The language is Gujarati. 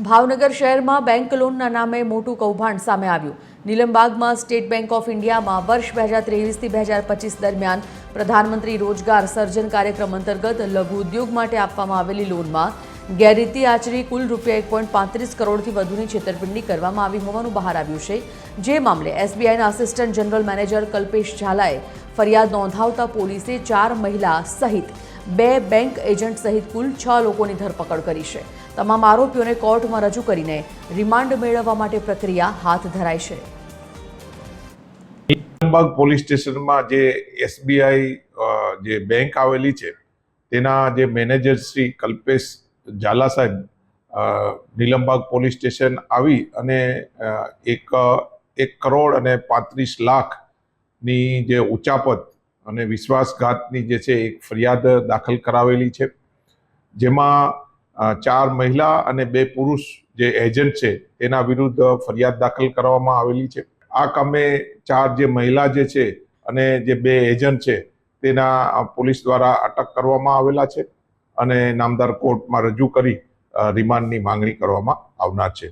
ભાવનગર શહેરમાં બેંક લોનના નામે મોટું કૌભાંડ સામે આવ્યું। નીલમબાગમાં સ્ટેટ બેંક ઓફ ઇન્ડિયામાં વર્ષ 2023થી 2025 દરમિયાન પ્રધાનમંત્રી રોજગાર સર્જન કાર્યક્રમ અંતર્ગત લઘુ ઉદ્યોગ માટે આપવામાં આવેલી લોનમાં ગેરરીતિ આચરી કુલ ₹1.35 કરોડથી વધુની છેતરપિંડી કરવામાં આવી હોવાનું બહાર આવ્યું છે। જે મામલે એસબીઆઈના આસિસ્ટન્ટ જનરલ મેનેજર કલ્પેશ ઝાલાએ ફરિયાદ નોંધાવતા પોલીસે 4 મહિલા સહિત 2 બેંક એજન્ટ સહિત કુલ 6 લોકોની ધરપકડ કરી છે। તમામ આરોપીઓને કોર્ટમાં રજૂ કરીને રિમાન્ડ મેળવવા માટે પ્રક્રિયા હાથ ધરાઈ છે। નીલમબાગ પોલીસ સ્ટેશનમાં જે એસબીઆઈ જે બેંક આવેલી છે તેના જે મેનેજર શ્રી કલ્પેશ ઝાલા સાહેબ નીલમબાગ પોલીસ સ્ટેશન આવી અને 1 કરોડ અને 35 લાખની જે ઉચાપત અને વિશ્વાસઘાતની જે છે એક ફરિયાદ દાખલ કરાવેલી છે, જેમાં 4 મહિલા અને 2 પુરુષ જે એજન્ટ છે તેના વિરુદ્ધ ફરિયાદ દાખલ કરવામાં આવેલી છે। આ કામે 4 જે મહિલા જે છે અને જે 2 એજન્ટ છે તેના પોલીસ દ્વારા અટક કરવામાં આવેલા છે અને નામદાર કોર્ટમાં રજૂ કરી રિમાન્ડની માંગણી કરવામાં આવનાર છે।